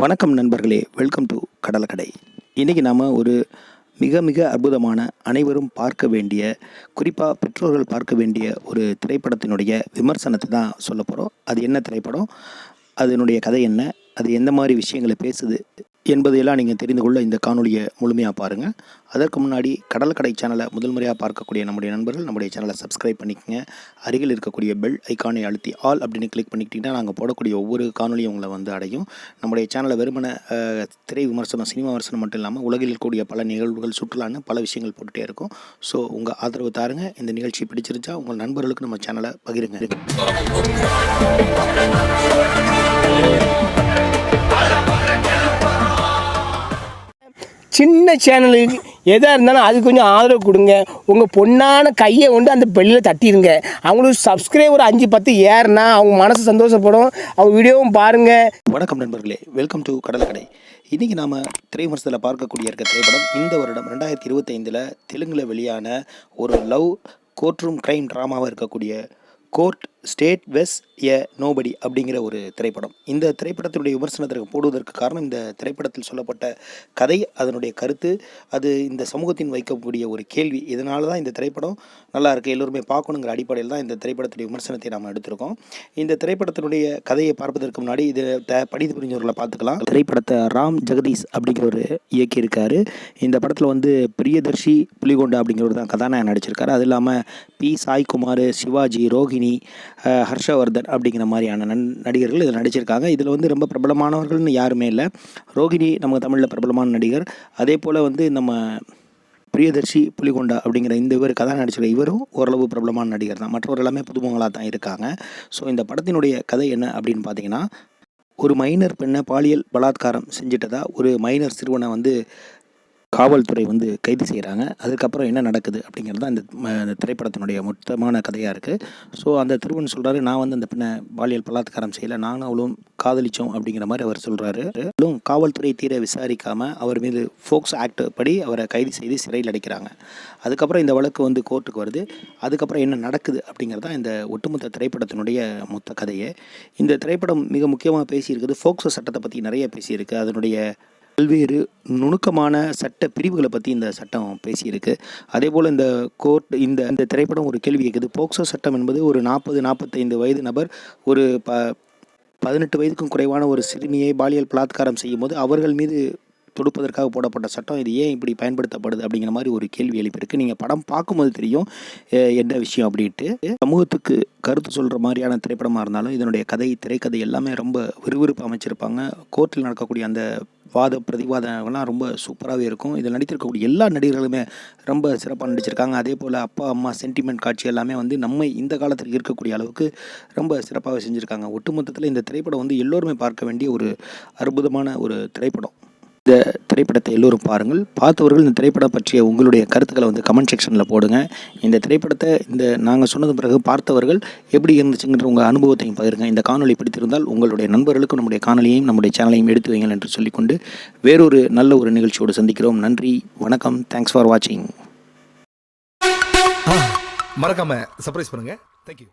வணக்கம் நண்பர்களே, welcome to Kadalakkadai. இன்றைக்கி நாம் ஒரு மிக மிக அற்புதமான, அனைவரும் பார்க்க வேண்டிய, குறிப்பாக பெற்றோர்கள் பார்க்க வேண்டிய ஒரு திரைப்படத்தினுடைய விமர்சனத்தை தான் சொல்ல போகிறோம். அது என்ன திரைப்படம், அதனுடைய கதை என்ன, அது எந்த மாதிரி விஷயங்களை பேசுது என்பதையெல்லாம் நீங்கள் தெரிந்து கொள்ள இந்த காணொலியை முழுமையாக பாருங்கள். அதற்கு முன்னாடி கடலக்கடை சேனலை முதல் முறையாக பார்க்கக்கூடிய நம்முடைய நண்பர்கள் நம்முடைய சேனலை சப்ஸ்கிரைப் பண்ணிக்கோங்க. அருகில் இருக்கக்கூடிய பெல் ஐக்கானை அழுத்தி ஆல் அப்படின்னு கிளிக் பண்ணிக்கிட்டிங்கன்னா நாங்கள் போடக்கூடிய ஒவ்வொரு காணொலியும் உங்களை வந்து அடையும். நம்முடைய சேனலை வெறுமன திரை விமர்சனம், சினிமா விமர்சனம் மட்டும் இல்லாமல் உலகில் இருக்கக்கூடிய பல நிகழ்வுகள், சுற்றுலான்னு பல விஷயங்கள் போட்டுகிட்டே இருக்கும். ஸோ உங்கள் ஆதரவு தாருங்க. இந்த நிகழ்ச்சி பிடிச்சிருச்சா உங்கள் நண்பர்களுக்கு நம்ம சேனலை பகிருங்க. சின்ன சேனலுக்கு எதாக இருந்தாலும் அது கொஞ்சம் ஆதரவு கொடுங்க. உங்கள் பொண்ணான கையை கொண்டு அந்த பெல்லில் தட்டிடுங்க. அவங்களுக்கு சப்ஸ்கிரைபர் 5-10 ஏறுனா அவங்க மனசு சந்தோஷப்படும். அவங்க வீடியோவும் பாருங்கள். வணக்கம் நண்பர்களே, வெல்கம் டு கடலக்கடை. இன்றைக்கி நாம் திரை விமர்சனத்தில் பார்க்கக்கூடிய இருக்க திரைப்படம் இந்த வருடம் 2025 தெலுங்கில் வெளியான ஒரு லவ் கோர்ட் ரூம் க்ரைம் ட்ராமாவாக இருக்கக்கூடிய கோர்ட் ஸ்டேட் வெஸ் எ நோபடி அப்படிங்கிற ஒரு திரைப்படம். இந்த திரைப்படத்தினுடைய விமர்சனத்திற்கு போடுவதற்கு காரணம், இந்த திரைப்படத்தில் சொல்லப்பட்ட கதை, அதனுடைய கருத்து, அது இந்த சமூகத்தின் வைக்கக்கூடிய ஒரு கேள்வி. இதனால தான் இந்த திரைப்படம் நல்லா இருக்குது, எல்லோருமே பார்க்கணுங்கிற அடிப்படையில் தான் இந்த திரைப்படத்துடைய விமர்சனத்தை நாம் எடுத்திருக்கோம். இந்த திரைப்படத்தினுடைய கதையை பார்ப்பதற்கு முன்னாடி இது படித்து புரிஞ்சவர்களை பார்த்துக்கலாம். திரைப்படத்தை ராம் ஜெகதீஷ் அப்படிங்கிறவர் இயக்கியிருக்காரு. இந்த படத்தில் வந்து பிரியதர்ஷி புலிகொண்டா அப்படிங்கிறவர் தான் கதாநாயகன் நடிச்சிருக்காரு. அது இல்லாமல் பி சாய்குமார், சிவாஜி, ரோஹிணி, ஹர்ஷவர்தன் அப்படிங்கிற மாதிரியான நடிகர்கள் இதில் நடிச்சிருக்காங்க. இதில் வந்து ரொம்ப பிரபலமானவர்கள்னு யாருமே இல்லை. ரோஹிணி நம்ம தமிழில் பிரபலமான நடிகர். அதே போல் வந்து நம்ம பிரியதர்ஷி புலிகொண்டா அப்படிங்கிற இந்த இவர் கதாநாயகன் நடிச்சிருக்க இவரும் ஓரளவு பிரபலமான நடிகர் தான். மற்றவர்கள் எல்லாமே புதுமுகங்களாக தான் இருக்காங்க. ஸோ இந்த படத்தினுடைய கதை என்ன அப்படின்னு பார்த்தீங்கன்னா, ஒரு மைனர் பெண்ணை பாலியல் பலாத்காரம் செஞ்சிட்டதா ஒரு மைனர் சிறுவனை வந்து காவல்துறை வந்து கைது செய்கிறாங்க. அதுக்கப்புறம் என்ன நடக்குது அப்படிங்கிறது தான் இந்த திரைப்படத்தினுடைய மொத்தமான கதையாக இருக்குது. ஸோ அந்த திருவன் சொல்கிறாரு, நான் வந்து அந்த பெண்ணை பாலியல் பலாத்காரம் செய்யலை, நானும் அவளும் காதலித்தோம் அப்படிங்கிற மாதிரி அவர் சொல்கிறாரு. காவல்துறை தீர விசாரிக்காமல் அவர் மீது ஃபோக்ஸ் ஆக்ட் படி அவரை கைது செய்து சிறையில் அடைக்கிறாங்க. அதுக்கப்புறம் இந்த வழக்கு வந்து கோர்ட்டுக்கு வருது. அதுக்கப்புறம் என்ன நடக்குது அப்படிங்கிறது தான் இந்த ஒட்டுமொத்த திரைப்படத்தினுடைய மொத்த கதையை. இந்த திரைப்படம் மிக முக்கியமாக பேசியிருக்குது, ஃபோக்ஸோ சட்டத்தை பற்றி நிறைய பேசியிருக்கு. அதனுடைய பல்வேறு நுணுக்கமான சட்ட பிரிவுகளை பற்றி இந்த சட்டம் பேசியிருக்கு. அதே போல் இந்த கோர்ட் இந்த திரைப்படம் ஒரு கேள்வி கேட்குது. போக்சோ சட்டம் என்பது ஒரு 40-45 வயது நபர் ஒரு 18 வயதுக்கும் குறைவான ஒரு சிறுமியை பாலியல் பலாத்காரம் செய்யும் போது அவர்கள் மீது தொடுப்பதற்காக போடப்பட்ட சட்டம். இது ஏன் இப்படி பயன்படுத்தப்படுது அப்படிங்கிற மாதிரி ஒரு கேள்வி எழுப்பியிருக்கு. நீங்கள் படம் பார்க்கும்போது தெரியும் என்ன விஷயம் அப்படின்ட்டு. சமூகத்துக்கு கருத்து சொல்கிற மாதிரியான திரைப்படமாக இருந்தாலும் இதனுடைய திரைக்கதை எல்லாமே ரொம்ப விறுவிறுப்பு அமைச்சிருப்பாங்க. கோர்ட்டில் நடக்கக்கூடிய அந்த வாத பிரதிவாதங்கள்லாம் ரொம்ப சூப்பராகவே இருக்கும். இதில் நடித்திருக்கக்கூடிய எல்லா நடிகர்களுமே ரொம்ப சிறப்பாக நடிச்சிருக்காங்க. அதே போல் அப்பா அம்மா சென்டிமெண்ட் காட்சி எல்லாமே வந்து நம்ம இந்த காலத்தில் இருக்கக்கூடிய அளவுக்கு ரொம்ப சிறப்பாக செஞ்சுருக்காங்க. ஒட்டுமொத்தத்தில் இந்த திரைப்படம் வந்து எல்லோருமே பார்க்க வேண்டிய ஒரு அற்புதமான ஒரு திரைப்படம். இந்த திரைப்படத்தை எல்லோரும் பாருங்கள். பார்த்தவர்கள் இந்த திரைப்படம் பற்றிய உங்களுடைய கருத்துக்களை வந்து கமெண்ட் செக்ஷனில் போடுங்க. இந்த திரைப்படத்தை நாங்கள் சொன்னது பிறகு பார்த்தவர்கள் எப்படி இருந்துச்சுங்கிற உங்கள் அனுபவத்தையும் பகிருங்க. இந்த காணொலி பிடித்திருந்தால் உங்களுடைய நண்பர்களுக்கும் நம்முடைய காணொலியையும் நம்முடைய சேனலையும் எடுத்து வைங்கள் என்று சொல்லிக்கொண்டு வேறொரு நல்ல ஒரு நிகழ்ச்சியோடு சந்திக்கிறோம். நன்றி, வணக்கம். தேங்க்ஸ் ஃபார் வாட்சிங். மறக்காம சர்ப்ரைஸ் பண்ணுங்க. தேங்க்யூ.